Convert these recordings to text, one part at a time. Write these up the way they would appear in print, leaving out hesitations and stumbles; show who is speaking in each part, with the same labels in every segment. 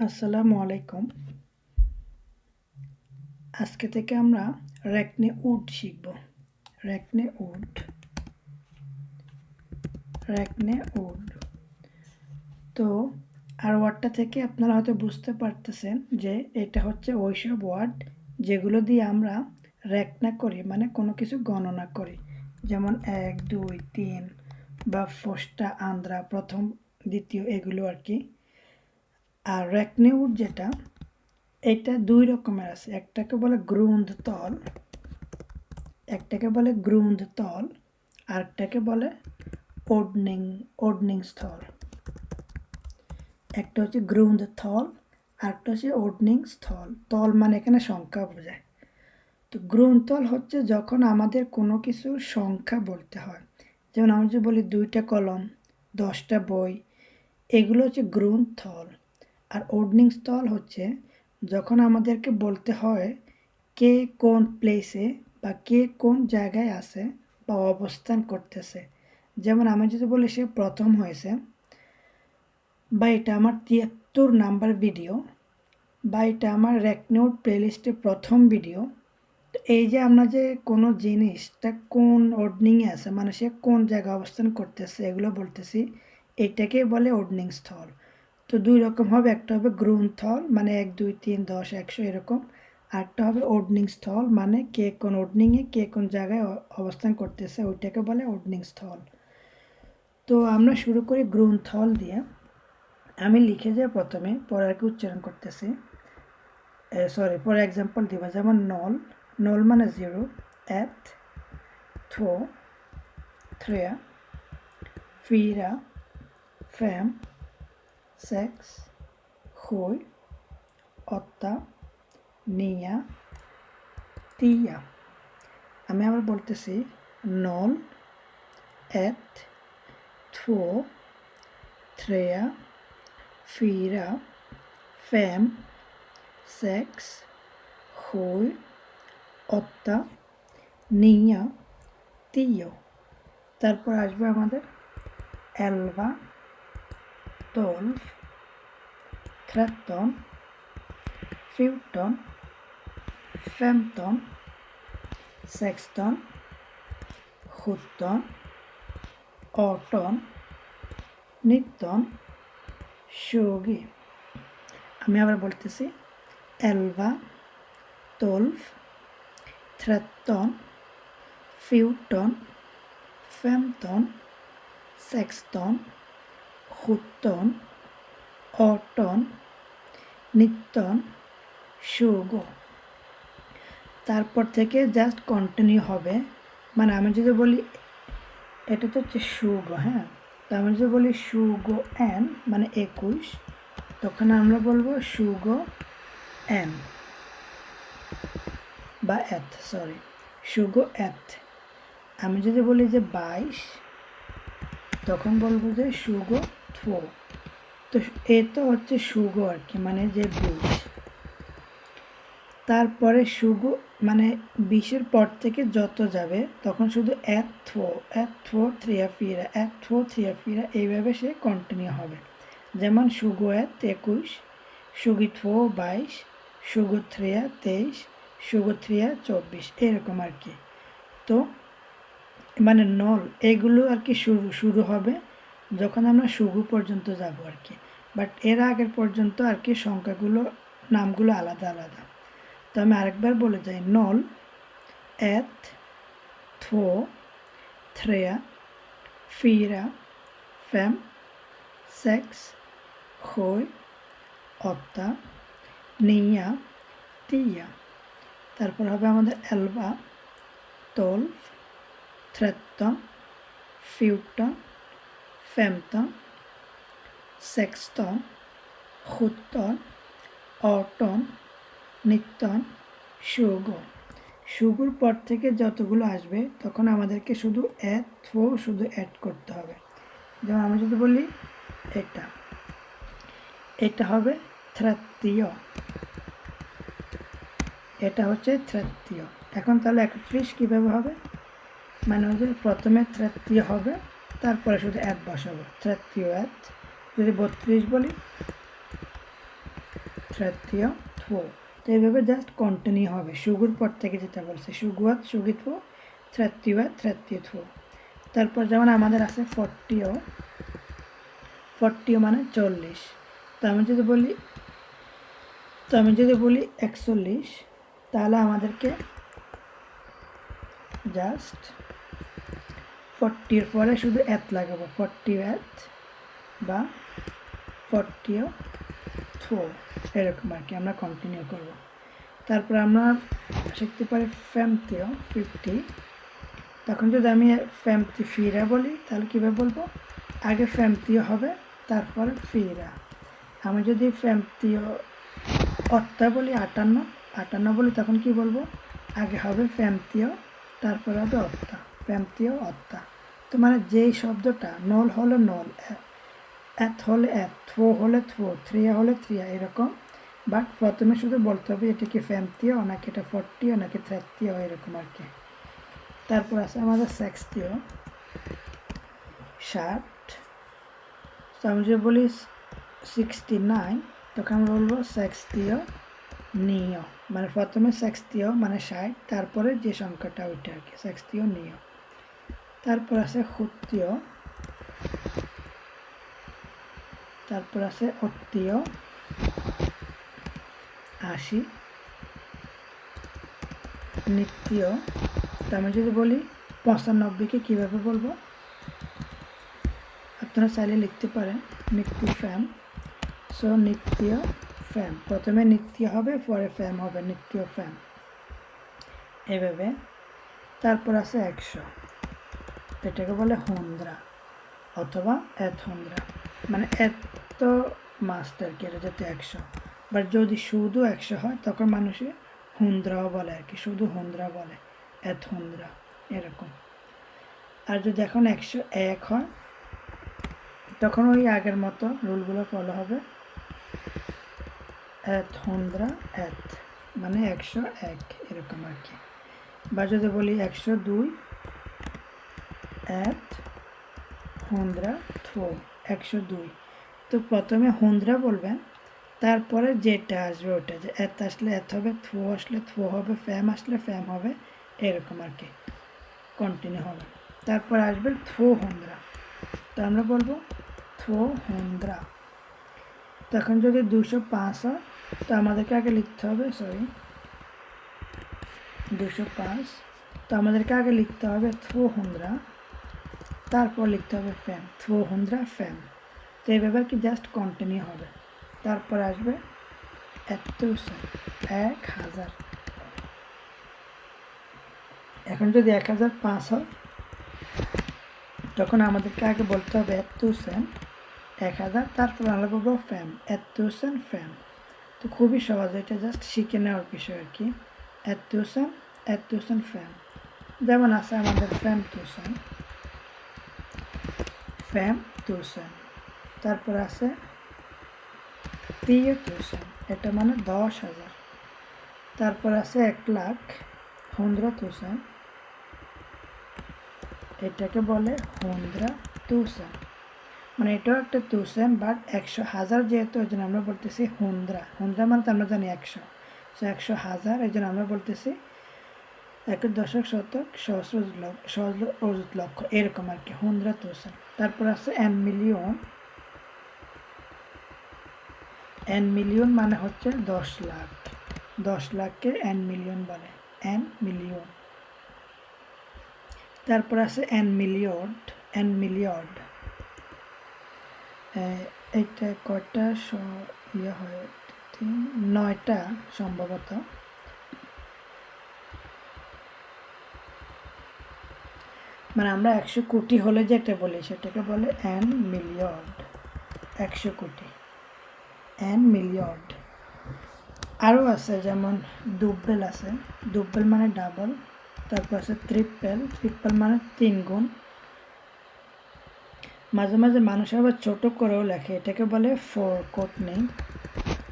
Speaker 1: আসসালামু আলাইকুম। আজকে থেকে আমরা র্যাকনেউড শিখব। র্যাকনেউড। তো আর ওয়ার্ডটা থেকে আপনারা হয়তো বুঝতে পারতেছেন যে এটা হচ্ছে ওইসব ওয়ার্ড যেগুলো দিয়ে আমরা র্যাকনা করি, মানে কোনো কিছু গণনা করি। যেমন 1, 2, 3 বা ফষ্টা, আন্দ্রা, প্রথম, দ্বিতীয়, এগুলো আর কি। আর র্যাকনেউড যেটা, এটা দুই রকমের আছে। একটাকে বলে গ্রুন্ডতল, আরেকটাকে বলে ওডনিংস্থল। একটা হচ্ছে গ্রুন্ডথল, আরেকটা হচ্ছে ওডনিংস্থল। তল মানে এখানে সংখ্যা বোঝায়। তো গ্রুন্ডতল হচ্ছে যখন আমাদের কোনো কিছুর সংখ্যা বলতে হয়, যেমন আমরা যদি বলি 2টা কলম, 10টা বই, এগুলো হচ্ছে গ্রুন্ডথল। আর ওডনিংস্থল হচ্ছে যখন আমাদেরকে বলতে হয় কে কোন প্লেসে বা কে কোন জায়গায় আছে বা অবস্থান করতেছে। যেমন আমি যদি বলি সে প্রথম হয়েছে, বা এটা আমার 73 নাম্বার ভিডিও, বা এটা আমার র্যাকনেউড প্লেলিস্টে প্রথম ভিডিও। তো এই যে আমরা যে কোনো জিনিসটা কোন ওডনিংয়ে আছে, মানে সে কোন জায়গায় অবস্থান করতেছে, এগুলো বলতেছি, এটাকে বলে ওডনিং স্থল। তো দুই রকম হবে, একটা হবে গ্রুন্থল মানে 1, 2, 3, 10, 100 এরকম, আরেকটা হবে ওডনিং স্থল মানে কে কোন ওডনিংয়ে কে কোন জায়গায় অবস্থান করতেছে, ওইটাকে বলে ওডনিং স্থল। তো আমরা শুরু করি গ্রুন্থল দিয়ে। আমি লিখে যাই প্রথমে, পরে আর কি উচ্চারণ করতেছি। পরে এক্সাম্পল দিব, যেমন নল মানে 0, 1, 2, 3, 4, 5, 6, 7, 8, 9, 10। আমি আবার বলতেছি 0, 1, 2, 3, 4, 5, 6, 7, 8, 9, 10। তারপর আসবে আমাদের 11, 12, 13, 14, 15, 16, 17, 18, 19, 20। আমি আবার বলতেছি 11, 12, 13, 14, 15, 16, 17, 18, 19, 20। তারপর থেকে জাস্ট কন্টিনিউ হবে। মানে আমি যদি বলি এটা তো হচ্ছে 20, হ্যাঁ, তো আমি যদি বলি 20 মানে 21, তখন আমরা বলবো 20 বা 20। আমি যদি বলি যে 22, তখন বলবো যে 22। তো এ তো হচ্ছে 20 আর কি, মানে যে 20। তারপরে মানে 20-এর পর থেকে যত যাবে তখন শুধু 1, 2, 3, 4 এইভাবে সে কন্টিনিউ হবে। যেমন 21, 21, 22, 22, 23, 23, 23, 24, এরকম আর কি। তো মানে নল এগুলো আর কি শুরু হবে যখন আমরা শুরু পর্যন্ত যাব আর কি। বাট এর আগের পর্যন্ত আর কি সংখ্যাগুলো, নামগুলো আলাদা আলাদা। তো আমি আরেকবার বলে যাই, 0, 1, 2, 3, 4, 5, 6, 7, 8, 9, 10। তারপর হবে আমাদের 11, 12, 13, 14, 15, 16, 17, 18, 19, 20। 20-র পর থেকে যতগুলো আসবে তখন আমাদেরকে শুধু অ্যাড করতে হবে। যেমন আমি যদি বলি এটা হবে তৃতীয়, এটা হচ্ছে তৃতীয়। এখন তাহলে 31 কীভাবে হবে? মানে হচ্ছে প্রথমে তৃতীয় হবে, তারপরে শুধু অ্যাড বসাবো, তৃতীয় অ্যাড। যদি 32 বলি 30, 2। তো এইভাবে জাস্ট কন্টিনিউ হবে সুগুর পর থেকে যেটা বলছে সুগুয়াত, সুগিত, 30, 32। তারপর যেমন আমাদের আছে 40, 40 মানে 40। তো আমি যদি বলি 41, তাহলে আমাদেরকে জাস্ট 40 পরে শুধু এত লাগাবো, 40 বা 42 এরকম আর কি আমরা কন্টিনিউ করব। তারপর আমরা শিখতে পারি 50, তখন যদি আমি 54 বলি তাহলে কীভাবে বলবো, আগে 50 হবে তারপর ফিরা। আমি যদি 58 বলি, 58 বলি, তখন কি বলবো, আগে হবে 50 তারপর হবে 50। তো মানে যেই শব্দটা নল হলে নল, এত হলে এত, থ্রো হলে থ্রো, থ্রিয়া হলে থ্রিয়া, এরকম। বাট প্রথমে শুধু বলতে হবে এটা কি 50 নাকি এটা 40 নাকি 30 এরকম আর কি। তারপর আছে আমাদের 60, 60। তো আমি যদি বলি 69, তখন আমি বলবো 60 নিও, মানে প্রথমে 60 মানে 60, তারপরে যে সংখ্যাটা ওইটা আর কি, 60 নিও। তারপর আছে 70, তারপর আছে 80, 80, 90। তো আমি যদি বলি 95কে কীভাবে বলবো, আপনারা চাইলে লিখতে পারেন নিত্য ফ্যাম। সো নিত্য ফ্যাম, প্রথমে নিত্য হবে পরে ফ্যাম হবে, নিত্য ফ্যাম এভাবে। তারপর আছে 100, এটাকে বলে 100 অথবা 100, মানে এত মাস্টার কি এটা যাতে 100। বাট যদি শুধু 100 হয় তখন মানুষে 100 বলে আর কি, শুধু 100 বলে, 100 এরকম। আর যদি এখন 101 হয় তখন ওই আগের মতো রুলগুলো ফলো হবে, 100, মানে 101 এরকম আর কি। বা যদি বলি 102, 102। তো প্রথমে 100 বলবেন, তারপরে যেটা আসবে ওটা, যে এত আসলে এত হবে, থ্রো আসলে থ্রো হবে, ফ্যাম আসলে ফ্যাম হবে, এরকম আর কি কন্টিনিউ হবে। তারপর আসবে 200, তো আমরা বলবো 200। তখন যদি 205 হয় তো আমাদেরকে আগে লিখতে হবে 205, তো আমাদেরকে আগে লিখতে হবে 200, তারপর লিখতে হবে ফ্যাম, 200 ফ্যাম। তো এইভাবে আর কি জাস্ট কন্টিনিউ হবে। তারপর আসবে 1000। এখন যদি 1005 হয় তখন আমাদেরকে আগে বলতে হবে 1000, তারপর আমরা বলবো ফ্যাম, 1000 ফ্যাম। তো খুবই সহজ, এটা জাস্ট শিখে নেওয়ার বিষয় আর কি। 1000 ফ্যাম, যেমন আছে আমাদের ফ্যাম 2000। তারপর আছে 1000, এটা মানে 10,000। তারপর আছে 1,15,000, এটাকে বলে 100,000, মানে এটাও একটা 1000, বাট 100,000 যেহেতু ওই জন্য আমরা বলতেছি 100 মানে তো আমরা জানি 100, সো 100,000 এই জন্য আমরা বলতেছি 1 দশক শতক সহস্র অযুত লক্ষ এরকম আর কি, 100,000। তারপর আছে এন মিলিয়ন মানে হচ্ছে 10 লাখ, 10 লাখকে এন মিলিয়ন বলে, এন মিলিয়ন। তারপর আছে এন মিলিয়ড, এটা কয়টা ইয়ে হয়, 9টা সম্ভবত। মানে আমরা 100 কোটি হলে যেটা বলি সেটাকে বলে এন মিলিয়ড, 100 কোটি, এন মিলিয়ড। আরও আছে যেমন ডুবেল আছে, ডুবেল মানে ডাবল। তারপর আছে ট্রিপল মানে 3 গুণ। মাঝে মাঝে মানুষ আবার ছোট করেও লেখে, এটাকে বলে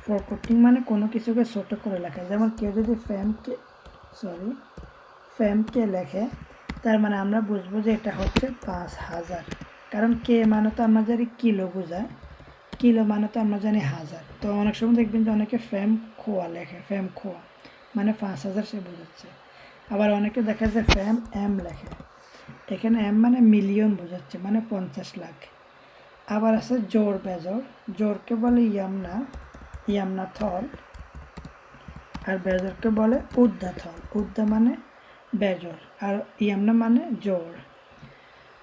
Speaker 1: ফোরকোটিং মানে কোনো কিছুকে ছোট করে লেখা। যেমন কেউ যদি ফ্যামকে লেখে, তার মানে আমরা বুঝবো যে এটা হচ্ছে 5000, কারণ কে মানে তো আমাদের কিলো বোঝায়, কিলো মানে তো আমরা জানি হাজার। তো অনেক সময় দেখবেন যে অনেকে ফ্যাম খোয়া লেখে, ফ্যাম খোয়া মানে 5000 সে বোঝাচ্ছে। আবার অনেকে দেখা যায় ফ্যাম এম লেখে, এখানে এম মানে মিলিয়ন বোঝাচ্ছে, মানে 50 লাখ। আবার আছে জোর বেজোর, জোরকে বলে ইয়ামনা, ইয়ামনা থল, আর বেজরকে বলে উদ্দা থল, উদ্দা মানে বেজর, আর ইয়ামনা মানে জোর।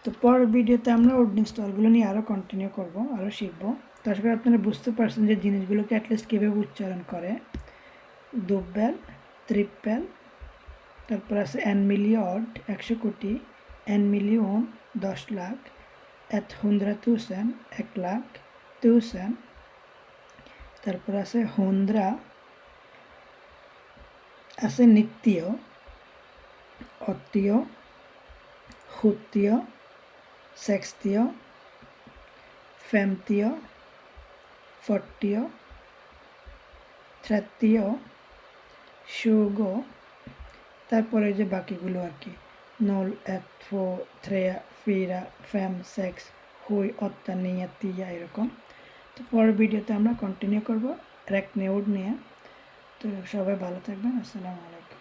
Speaker 1: তো পরের ভিডিওতে আমরা উডনিং স্থলগুলো নিয়ে আরও কন্টিনিউ করব, আরও শিখবো। তো আশা করি আপনারা বুঝতে পারছেন যে জিনিসগুলোকে অ্যাটলিস্ট কীভাবে উচ্চারণ করে। দুব্বেল, ত্রিপ্পেল, তারপর আছে এন মিলিয়ড 100 কোটি, এন মিলিয়ন 10 লাখ, 100 000 1 লাখ 1000, তারপর আছে 100, আছে নিত্য, অত্তীয়, হুত্তীয়, সেক্সতীয়, ফেমতীয়, ফর্তীয়, তৃতীয়, শুগ, তারপরে যে বাকিগুলো আর কি 0 1 2 3 4 5 6 7 8 9 10 এরকম। তো পরের ভিডিওতে আমরা কন্টিনিউ করব র্যাকনিওড নিয়ে। তো সবাই ভালো থাকবেন, আসসালামু আলাইকুম।